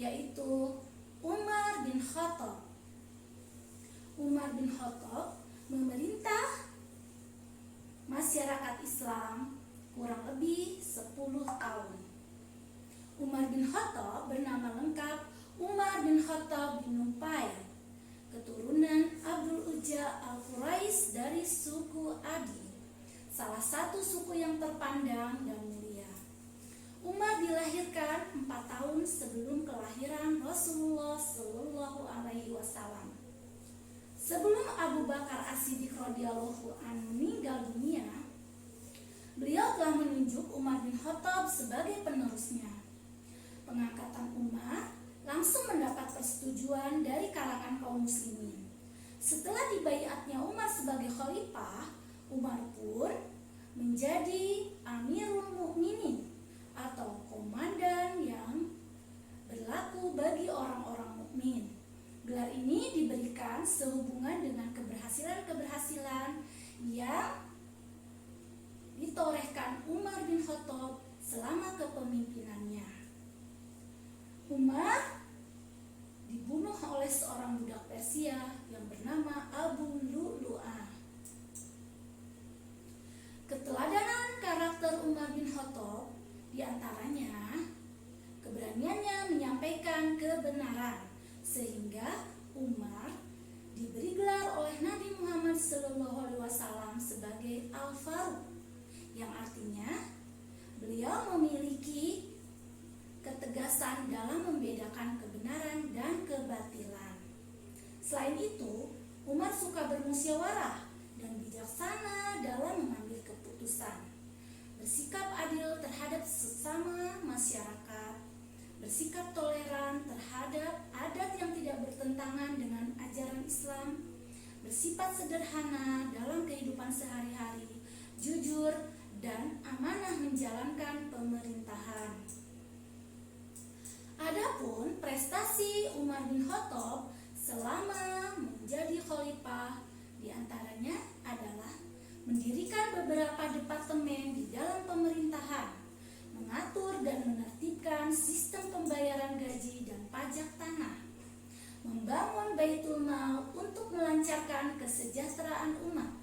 yaitu Umar bin Khattab. Umar bin Khattab memerintah masyarakat Islam kurang lebih 10 tahun. Umar bin Khattab bernama lengkap Umar bin Khattab bin Nufayl, keturunan Abdul Uzza al-Quraisy dari suku Adi, salah satu suku yang terpandang dan mulia. Umar dilahirkan 4 tahun sebelum kelahiran Rasulullah Shallallahu Alaihi Wasallam. Sebelum Abu Bakar As-Siddiq radhiyallahu anhu meninggal dunia, beliau telah menunjuk Umar bin Khattab sebagai penerusnya. Pengangkatan Umar langsung mendapat persetujuan dari kalangan kaum muslimin. Setelah dibaiatnya Umar sebagai khalifah, Umar pun menjadi Amirul Mukminin atau komandan yang berlaku bagi orang-orang mukmin. Gelar ini diberikan sehubungan dengan keberhasilan-keberhasilan yang ditorehkan Umar bin Khattab selama kepemimpinannya. Umar dibunuh oleh seorang budak Persia yang bernama Abu Lu'lu'ah. Keteladanan karakter Umar bin Khattab diantaranya keberaniannya menyampaikan kebenaran, sehingga Umar diberi gelar oleh Nabi Muhammad SAW sebagai Al-Faruq, yang artinya beliau memiliki ketegasan dalam membedakan kebenaran dan kebatilan. Selain itu, Umar suka bermusyawarah dan bijaksana dalam mengambil keputusan, bersikap adil terhadap sesama masyarakat, bersikap toleran terhadap adat yang tidak bertentangan dengan ajaran Islam, bersifat sederhana dalam kehidupan sehari-hari, jujur, dan amanah menjalankan pemerintahan. Adapun prestasi Umar bin Khattab selama menjadi khalifah diantaranya adalah mendirikan beberapa departemen di dalam pemerintahan, mengatur dan menertibkan sistem pembayaran gaji dan pajak tanah, membangun Baitul Mal untuk melancarkan kesejahteraan umat,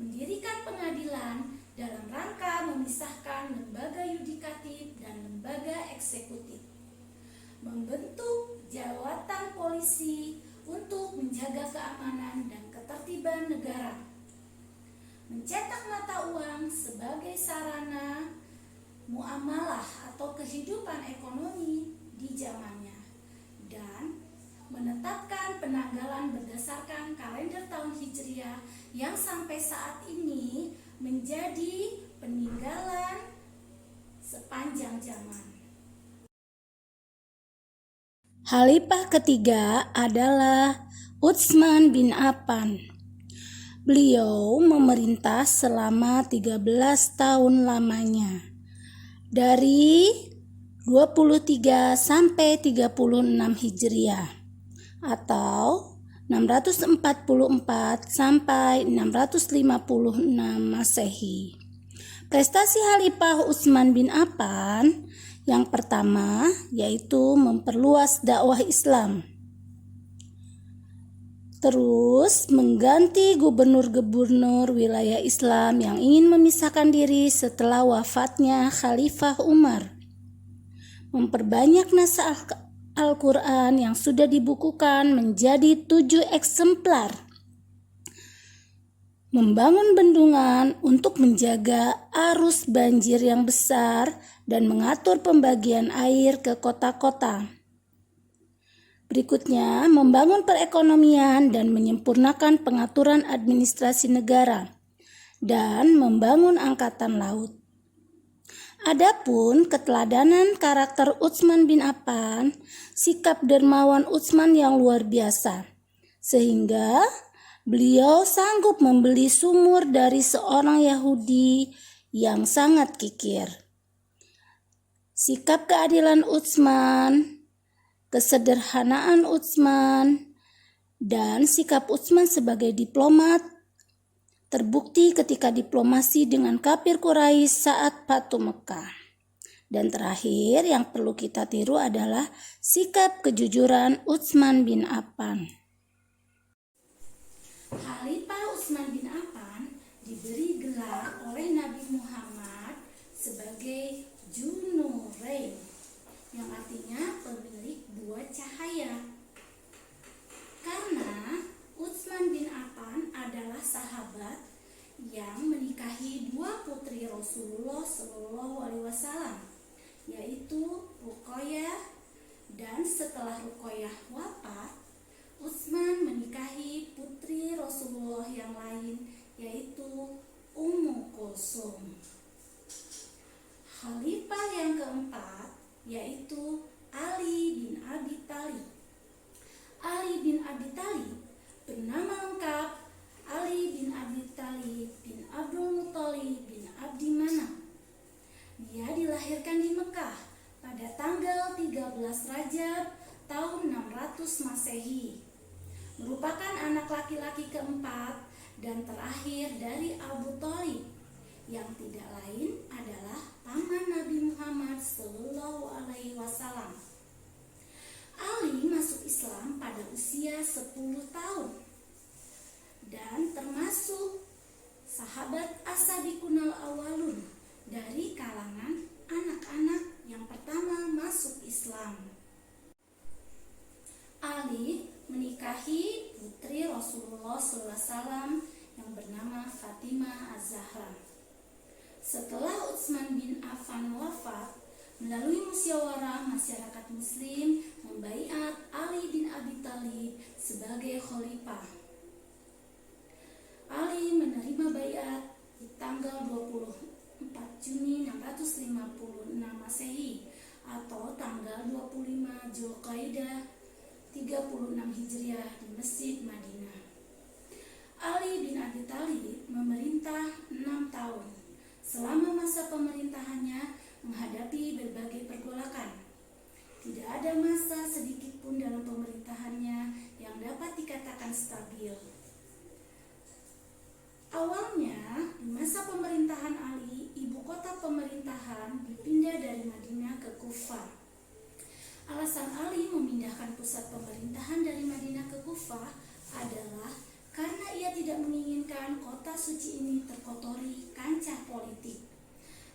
mendirikan pengadilan dalam rangka memisahkan lembaga yudikatif dan lembaga eksekutif, membentuk jawatan polisi untuk menjaga keamanan dan ketertiban negara, mencetak mata uang sebagai sarana muamalah atau kehidupan ekonomi di zamannya, dan menetapkan penanggalan berdasarkan kalender tahun Hijriah yang sampai saat ini menjadi peninggalan sepanjang zaman. Khalifah ketiga adalah Utsman bin Affan. Beliau memerintah selama 13 tahun lamanya, dari 23 sampai 36 Hijriah atau 644 sampai 656 Masehi. Prestasi Khalifah Utsman bin Affan yang pertama yaitu memperluas dakwah Islam, terus mengganti gubernur-gubernur wilayah Islam yang ingin memisahkan diri setelah wafatnya Khalifah Umar, memperbanyak naskah Al-Quran yang sudah dibukukan menjadi 7 eksemplar, membangun bendungan untuk menjaga arus banjir yang besar dan mengatur pembagian air ke kota-kota. Berikutnya, membangun perekonomian dan menyempurnakan pengaturan administrasi negara dan membangun angkatan laut. Adapun keteladanan karakter Utsman bin Affan, sikap dermawan Utsman yang luar biasa, sehingga beliau sanggup membeli sumur dari seorang Yahudi yang sangat kikir. Sikap keadilan Utsman, kesederhanaan Utsman, dan sikap Utsman sebagai diplomat terbukti ketika diplomasi dengan kafir Quraisy saat Fatu Mekah. Dan terakhir yang perlu kita tiru adalah sikap kejujuran Utsman bin Affan. Khalifah Utsman bin Affan diberi gelar oleh Nabi Muhammad sebagai Dzunurain, yang artinya pemilik dua cahaya. Karena Utsman bin Affan adalah sahabat yang menikahi dua putri Rasulullah SAW, yaitu Ruqayyah, dan setelah Ruqayyah wafat, Utsman menikahi putri Rasulullah yang lain, yaitu Ummu Kulsum. Khalifah yang keempat yaitu Ali bin Abi Thalib. Ali bin Abi Thalib bernama lengkap Ali bin Abi Thalib bin Abdul Muthalib bin Abdi Manaf. Dia dilahirkan di Mekah pada tanggal 13 Rajab tahun 600 Masehi. Merupakan anak laki-laki keempat dan terakhir dari Abu Thalib, yang tidak lain adalah paman Nabi Muhammad SAW. Ali masuk Islam pada usia 10 tahun dan termasuk sahabat as-sabiqunal awwalun dari kalangan anak-anak yang pertama masuk Islam. Ali menikahi putri Rasulullah SAW yang bernama Fatimah Az-Zahra. Setelah Utsman bin Affan wafat, melalui musyawarah masyarakat muslim membaiat Ali bin Abi Thalib sebagai khalifah. Ali menerima baiat di tanggal 24 Juni 656 Masehi atau tanggal 25 Zulqaidah 36 Hijriah di Masjid Madinah. Ali bin Abi Thalib memerintah 6 tahun. Selama masa pemerintahannya menghadapi berbagai pergolakan. Tidak ada masa sedikit pun dalam pemerintahannya yang dapat dikatakan stabil. Awalnya, di masa pemerintahan Ali, ibu kota pemerintahan dipindah dari Madinah ke Kufah. Alasan Ali memindahkan pusat pemerintahan dari Madinah ke Kufah adalah karena ia tidak menginginkan kota suci ini terkotori kancah politik.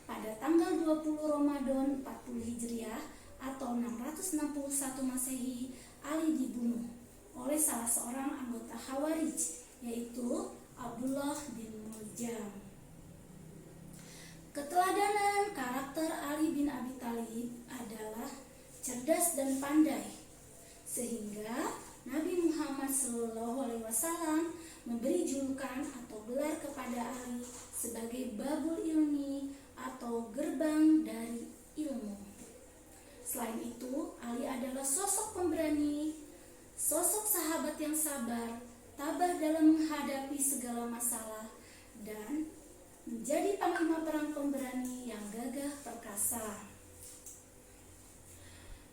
Pada tanggal 20 Ramadan 40 Hijriah atau 661 Masehi, Ali dibunuh oleh salah seorang anggota Khawarij, yaitu Abdullah bin Muljam. Keteladanan karakter Ali bin Abi Thalib adalah cerdas dan pandai, sehingga Nabi Muhammad SAW memberi julukan atau gelar kepada Ali sebagai Babul Ilmi atau gerbang dari ilmu. Selain itu, Ali adalah sosok pemberani, sosok sahabat yang sabar, tabah dalam menghadapi segala masalah, dan menjadi panglima perang pemberani yang gagah perkasa.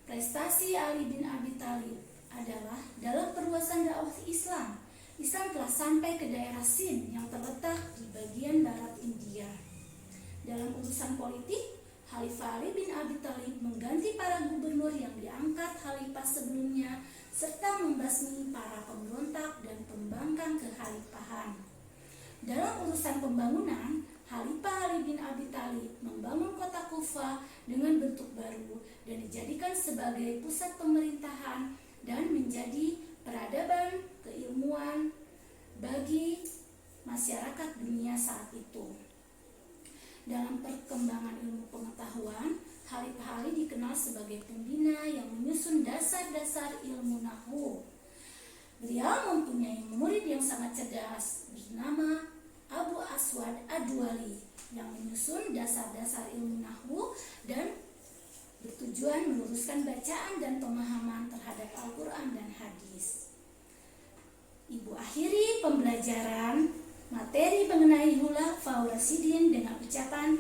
Prestasi Ali bin Abi Thalib adalah dalam perluasan dakwah Islam. Islam telah sampai ke daerah Sind yang terletak di bagian barat India. Dalam urusan politik, Khalifah Ali bin Abi Thalib mengganti para gubernur yang diangkat khalifah sebelumnya serta membasmi para pemberontak dan pembangkang kekhalifahan. Dalam urusan pembangunan, Khalifah Ali bin Abi Thalib membangun kota Kufah dengan bentuk baru dan dijadikan sebagai pusat pemerintahan dan menjadi peradaban keilmuan bagi masyarakat dunia saat itu. Dalam perkembangan ilmu pengetahuan, Khalifah Ali dikenal sebagai pembina yang menyusun dasar-dasar ilmu nahwu. Beliau mempunyai murid yang sangat cerdas bernama Abu Aswad Ad-Duali yang menyusun dasar-dasar ilmu nahwu dan bertujuan meluruskan bacaan dan pemahaman terhadap Al-Quran dan hadis. Ibu akhiri pembelajaran materi mengenai Khulafaur Rasyidin dengan ucapan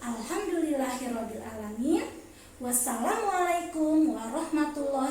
Alhamdulillahirrabbilalamin. Wassalamualaikum warahmatullahi